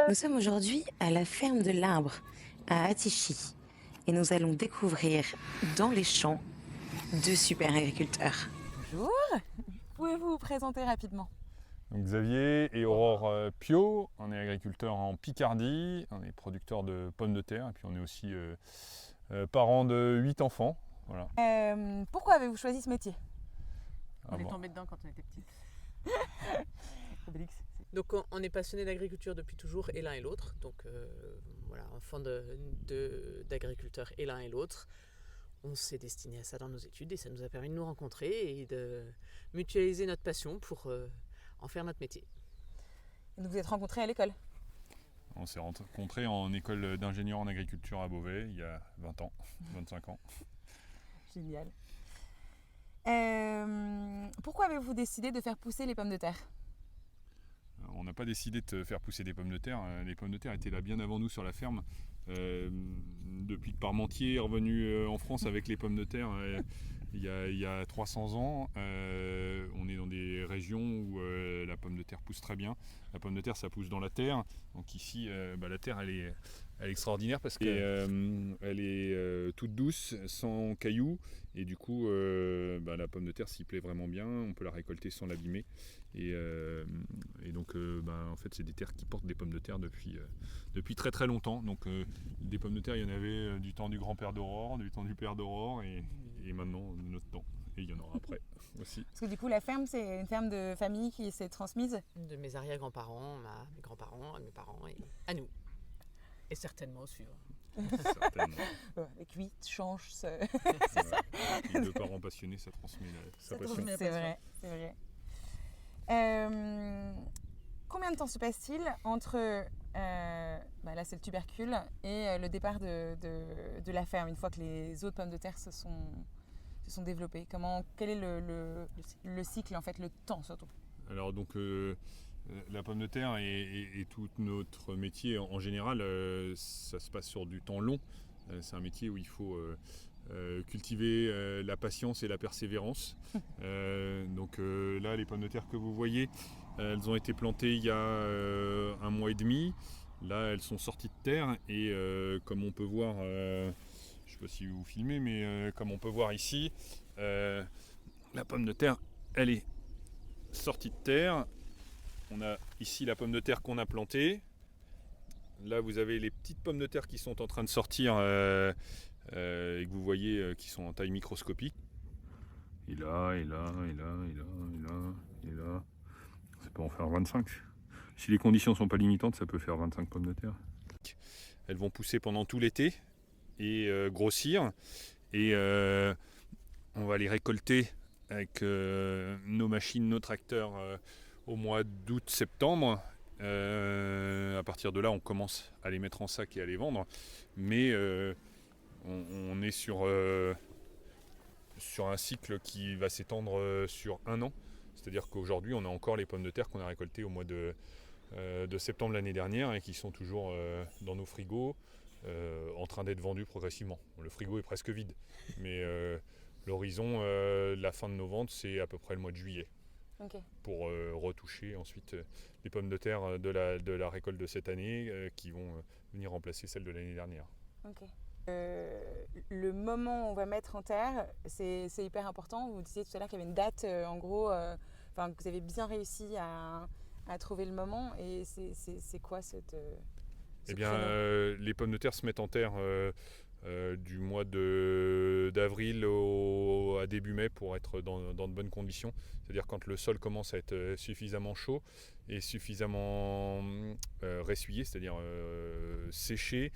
Nous sommes aujourd'hui à la ferme de l'Arbre, à Attichy, et nous allons découvrir dans les champs 2 super agriculteurs. Bonjour, pouvez-vous vous présenter rapidement? Donc Xavier et Aurore Piot, on est agriculteurs en Picardie, on est producteurs de pommes de terre et puis on est aussi parents de 8 enfants. Voilà. Pourquoi avez-vous choisi ce métier? On est tombé dedans quand on était petit. Obélix. Donc on est passionné d'agriculture depuis toujours et l'un et l'autre. Donc voilà, enfant d'agriculteurs et l'un et l'autre. On s'est destiné à ça dans nos études et ça nous a permis de nous rencontrer et de mutualiser notre passion pour en faire notre métier. Et vous vous êtes rencontrés à l'école? On s'est rencontrés en école d'ingénieur en agriculture à Beauvais il y a 20 ans, 25 ans. Génial. Pourquoi avez-vous décidé de faire pousser les pommes de terre? On n'a pas décidé de faire pousser des pommes de terre. Les pommes de terre étaient là bien avant nous sur la ferme. Depuis que Parmentier est revenu en France avec les pommes de terre il y a 300 ans, on est dans des régions où la pomme de terre pousse très bien. La pomme de terre, ça pousse dans la terre. Donc ici, la terre, elle est extraordinaire parce qu'elle est toute douce, sans cailloux. Et du coup, la pomme de terre s'y plaît vraiment bien. On peut la récolter sans l'abîmer. Et donc, en fait, c'est des terres qui portent des pommes de terre depuis très très longtemps. Donc, des pommes de terre, il y en avait du temps du grand-père d'Aurore, du temps du père d'Aurore, et maintenant de notre temps. Et il y en aura après aussi. Parce que du coup, la ferme, c'est une ferme de famille qui s'est transmise? De mes arrière-grands-parents, à mes grands-parents, à mes parents et à nous. Et certainement au suivant. Certainement. Avec 8 change. Ouais. Et deux parents passionnés, ça transmet sa passion. transmet. C'est vrai, c'est vrai. Combien de temps se passe-t-il entre, là c'est le tubercule, et le départ de la ferme, une fois que les autres pommes de terre se sont développées? Quel est le cycle, en fait, le temps surtout? Alors donc la pomme de terre et tout notre métier en général, ça se passe sur du temps long. C'est un métier où il faut cultiver la patience et la persévérance. Donc là, les pommes de terre que vous voyez, elles ont été plantées il y a 1 mois et demi. Là, elles sont sorties de terre et comme on peut voir, je ne sais pas si vous filmez, mais comme on peut voir ici, la pomme de terre, elle est sortie de terre. On a ici la pomme de terre qu'on a plantée. Là, vous avez les petites pommes de terre qui sont en train de sortir et que vous voyez qui sont en taille microscopique. Et là, et là, et là, et là, et là, et là. Ça peut en faire 25. Si les conditions ne sont pas limitantes, ça peut faire 25 pommes de terre. Elles vont pousser pendant tout l'été et grossir. Et on va les récolter avec nos machines, nos tracteurs au mois d'août-septembre. À partir de là, on commence à les mettre en sac et à les vendre. Mais on est sur un cycle qui va s'étendre sur 1 an. C'est-à-dire qu'aujourd'hui, on a encore les pommes de terre qu'on a récoltées au mois de septembre l'année dernière et qui sont toujours dans nos frigos, en train d'être vendues progressivement. Le frigo est presque vide, mais l'horizon, la fin de nos ventes, c'est à peu près le mois de juillet. Okay. Pour retoucher ensuite les pommes de terre de la récolte de cette année qui vont venir remplacer celles de l'année dernière. Okay. Le moment où on va mettre en terre, c'est hyper important. Vous disiez tout à l'heure qu'il y avait une date, en gros, que vous avez bien réussi à trouver le moment. Et c'est quoi cette... Eh bien, les pommes de terre se mettent en terre du mois d'avril à début mai pour être dans de bonnes conditions. C'est-à-dire quand le sol commence à être suffisamment chaud et suffisamment ressuyé, c'est-à-dire séché,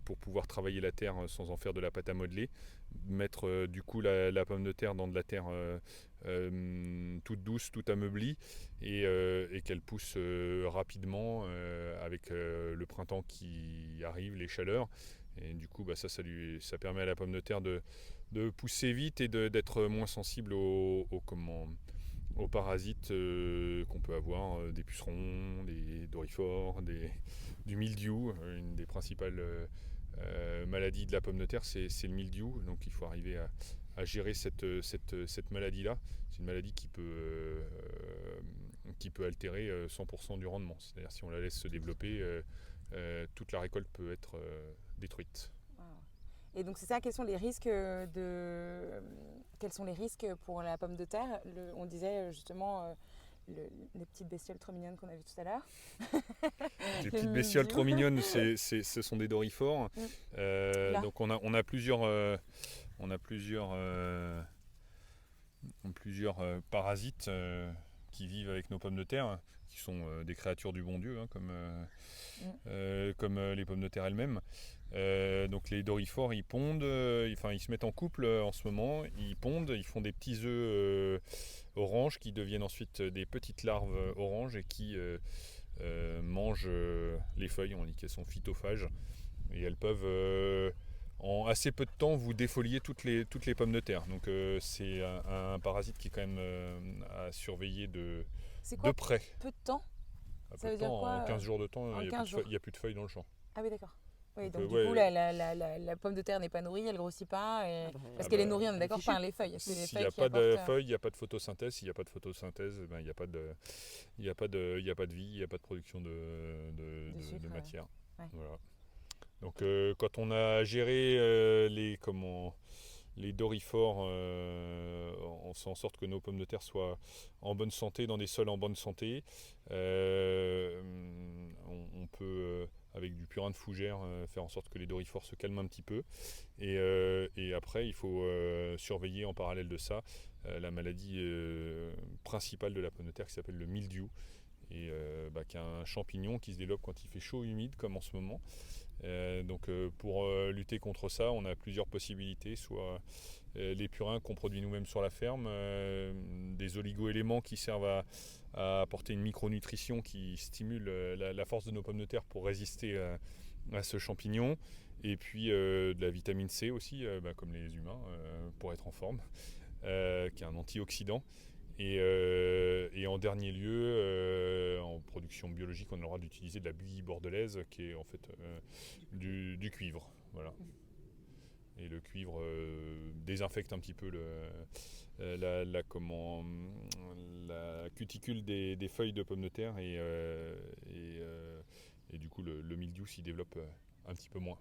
pour pouvoir travailler la terre sans en faire de la pâte à modeler. Mettre du coup la pomme de terre dans de la terre toute douce, toute ameublie et qu'elle pousse rapidement avec le printemps qui arrive, les chaleurs. Et du coup, ça permet à la pomme de terre de pousser vite et d'être moins sensible aux parasites qu'on peut avoir, des pucerons, des doryphores, du mildiou. Une des principales maladies de la pomme de terre, c'est le mildiou. Donc il faut arriver à gérer cette maladie-là. C'est une maladie qui peut qui peut altérer 100% du rendement. C'est-à-dire si on la laisse se développer, toute la récolte peut être détruite. Wow. Et donc c'est ça, quels sont les risques pour la pomme de terre? On disait justement les petites bestioles trop mignonnes qu'on a vues tout à l'heure. Les petites bestioles trop mignonnes, ce sont des dorifores. Donc on a plusieurs parasites qui vivent avec nos pommes de terre, qui sont des créatures du bon Dieu, hein, comme les pommes de terre elles-mêmes. Donc les dorifores, ils pondent, ils se mettent en couple en ce moment, ils pondent, ils font des petits œufs oranges qui deviennent ensuite des petites larves oranges et qui mangent les feuilles. On dit qu'elles sont phytophages et elles peuvent en assez peu de temps vous défolier toutes les pommes de terre. Donc c'est un parasite qui est quand même à surveiller de près. Peu de temps? Ça veut dire quoi? En 15 jours de temps, il n'y a plus de feuilles dans le champ. Ah oui, d'accord. Oui, donc du coup, la pomme de terre n'est pas nourrie, elle ne grossit pas. Parce qu'elle est nourrie, on est d'accord, par les feuilles. S'il n'y a pas de feuilles, il n'y a pas de photosynthèse. S'il n'y a pas de photosynthèse, il n'y a pas de vie, il n'y a pas de production de matière. Ouais. Voilà. Donc quand on a géré les dorifores, on fait en sorte que nos pommes de terre soient en bonne santé, dans des sols en bonne santé, on peut avec du purin de fougère faire en sorte que les dorifores se calment un petit peu, et après il faut surveiller en parallèle de ça la maladie principale de la pomme de terre qui s'appelle le mildiou, et qui est un champignon qui se développe quand il fait chaud et humide comme en ce moment. Donc pour lutter contre ça, on a plusieurs possibilités, soit les purins qu'on produit nous-mêmes sur la ferme, des oligo-éléments qui servent à apporter une micronutrition qui stimule la force de nos pommes de terre pour résister à ce champignon, et puis de la vitamine C aussi, comme les humains, pour être en forme, qui est un antioxydant. Et en dernier lieu, en production biologique, on a le droit d'utiliser de la buillie bordelaise, qui est en fait du cuivre. Voilà. Et le cuivre désinfecte un petit peu la cuticule des feuilles de pommes de terre, et du coup le mildiou s'y développe un petit peu moins.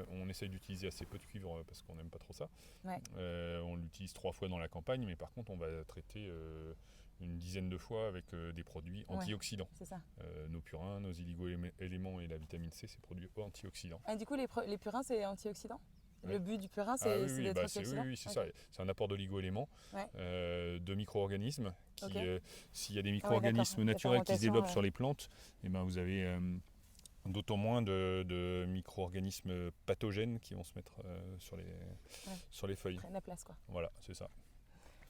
On essaye d'utiliser assez peu de cuivre parce qu'on n'aime pas trop ça. Ouais. On l'utilise 3 fois dans la campagne, mais par contre on va traiter une dizaine de fois avec des produits antioxydants. C'est ça. Nos purins, nos oligo-éléments et la vitamine C, c'est produits antioxydants. Et du coup, les purins, c'est antioxydant? Ouais. Le but du purin, c'est d'être antioxydant? Oui, c'est ça. C'est un apport d'oligo-éléments, de micro-organismes. S'il y a des micro-organismes naturels qui se développent sur les plantes, vous avez d'autant moins de micro-organismes pathogènes qui vont se mettre sur les feuilles. Prennent la place, quoi. Voilà, c'est ça.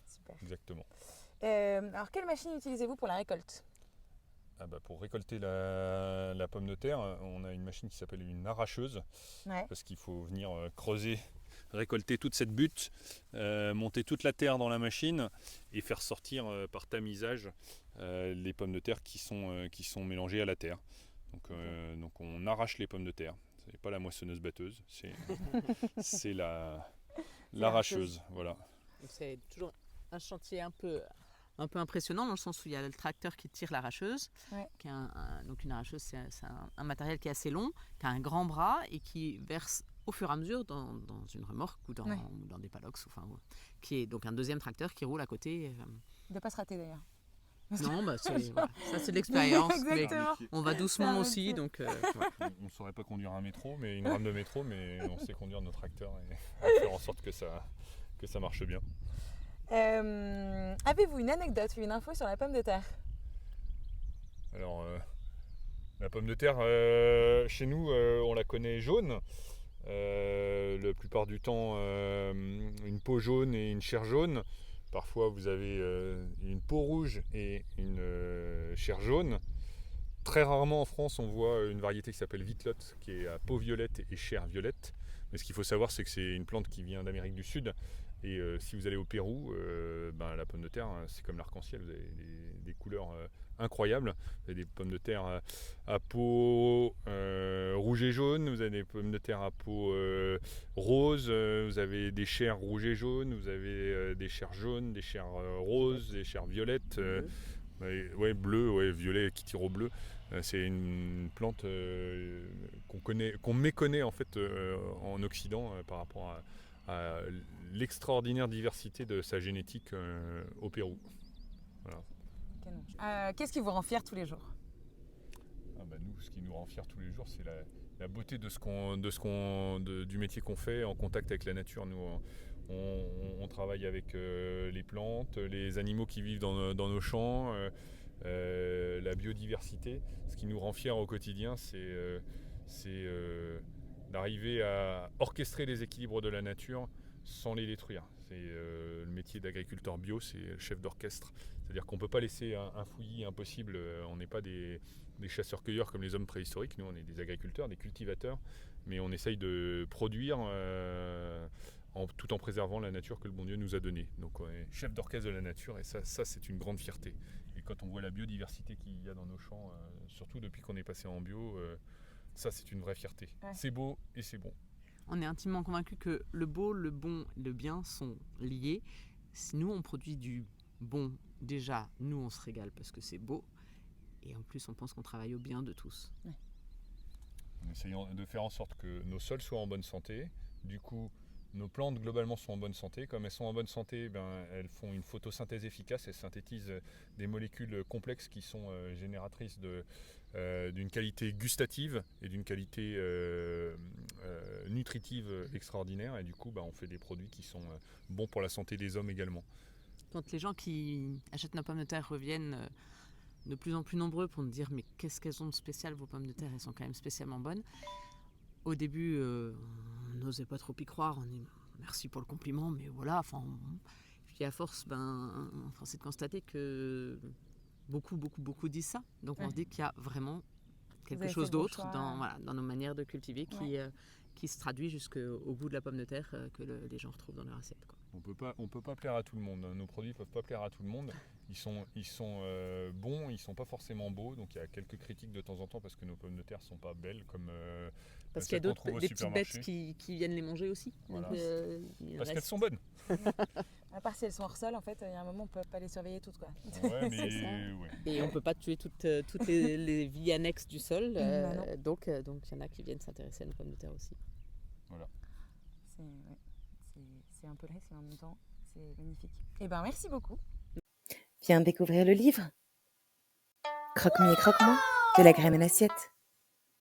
Super. Exactement. Alors, quelle machine utilisez-vous pour la récolte? Pour récolter la pomme de terre, on a une machine qui s'appelle une arracheuse, parce qu'il faut venir creuser, récolter toute cette butte, monter toute la terre dans la machine et faire sortir par tamisage les pommes de terre qui sont mélangées à la terre. Donc on arrache les pommes de terre. C'est pas la moissonneuse batteuse, c'est l'arracheuse. Voilà. C'est toujours un chantier un peu impressionnant, dans le sens où il y a le tracteur qui tire l'arracheuse. Qui est donc une arracheuse, c'est un matériel qui est assez long, qui a un grand bras et qui verse au fur et à mesure dans une remorque ou dans des paddocks, qui est donc un deuxième tracteur qui roule à côté. De pas se rater d'ailleurs. Non, ça c'est de l'expérience. On va doucement aussi, donc. On ne saurait pas conduire un métro, mais une rame de métro, mais on sait conduire nos tracteurs et faire en sorte que ça marche bien. Avez-vous une anecdote ou une info sur la pomme de terre? Alors, la pomme de terre, chez nous, on la connaît jaune. La plupart du temps, une peau jaune et une chair jaune. Parfois, vous avez une peau rouge et une chair jaune. Très rarement en France, on voit une variété qui s'appelle Vitlotte, qui est à peau violette et chair violette. Mais ce qu'il faut savoir, c'est que c'est une plante qui vient d'Amérique du Sud. Et si vous allez au Pérou, la pomme de terre, c'est comme l'arc-en-ciel. Vous avez des couleurs incroyables. Vous avez des pommes de terre à peau rouge et jaune. Vous avez des pommes de terre à peau rose. Vous avez des chairs rouges et jaunes. Vous avez des chairs jaunes, des chairs roses, des chairs violettes. Ouais, bleu, ouais, violet qui tire au bleu. C'est une plante qu'on méconnaît en fait en Occident par rapport à l'extraordinaire diversité de sa génétique au Pérou. Voilà. Canon. Qu'est-ce qui vous rend fier tous les jours? Nous, ce qui nous rend fiers tous les jours, c'est la beauté du métier qu'on fait en contact avec la nature. Nous, on travaille avec les plantes, les animaux qui vivent dans nos champs, la biodiversité. Ce qui nous rend fiers au quotidien, c'est d'arriver à orchestrer les équilibres de la nature sans les détruire. C'est le métier d'agriculteur bio, c'est le chef d'orchestre. C'est-à-dire qu'on ne peut pas laisser un fouillis impossible. On n'est pas des chasseurs-cueilleurs comme les hommes préhistoriques. Nous, on est des agriculteurs, des cultivateurs, mais on essaye de produire tout en préservant la nature que le bon Dieu nous a donnée. Donc on est chef d'orchestre de la nature et ça c'est une grande fierté. Et quand on voit la biodiversité qu'il y a dans nos champs, surtout depuis qu'on est passé en bio, ça c'est une vraie fierté. Ouais. C'est beau et c'est bon. On est intimement convaincus que le beau, le bon, le bien sont liés. Si nous on produit du bon, déjà nous on se régale parce que c'est beau. Et en plus, on pense qu'on travaille au bien de tous. Ouais. En essayant de faire en sorte que nos sols soient en bonne santé. Du coup, nos plantes globalement sont en bonne santé. Comme elles sont en bonne santé, elles font une photosynthèse efficace. Elles synthétisent des molécules complexes qui sont génératrices d'une qualité gustative et d'une qualité nutritive extraordinaire. Et du coup, on fait des produits qui sont bons pour la santé des hommes également. Quand les gens qui achètent nos pommes de terre reviennent de plus en plus nombreux pour nous dire mais qu'est-ce qu'elles ont de spécial, vos pommes de terre, elles sont quand même spécialement bonnes. Au début, on n'osait pas trop y croire, on dit merci pour le compliment, mais voilà, puis à force, c'est de constater que beaucoup disent ça. Donc on se dit qu'il y a vraiment quelque chose d'autre dans nos manières de cultiver qui se traduit jusqu'au goût de la pomme de terre que les gens retrouvent dans leur assiette, quoi. On peut pas plaire à tout le monde. Nos produits peuvent pas plaire à tout le monde. Ils sont bons, ils sont pas forcément beaux. Donc il y a quelques critiques de temps en temps parce que nos pommes de terre sont pas belles comme. Parce qu'il y a des petites bêtes qui viennent les manger aussi. Voilà. Donc, parce qu'elles sont bonnes. À part si elles sont hors sol, en fait, il y a un moment on peut pas les surveiller toutes, quoi. Ouais, mais ouais. Et on peut pas tuer toutes les vies annexes du sol. Donc il y en a qui viennent s'intéresser à nos pommes de terre aussi. Voilà. C'est un peu triste, mais en même temps, c'est magnifique. Eh ben, merci beaucoup. Viens découvrir le livre. Croque-mi et croque-moi, de la graine à l'assiette.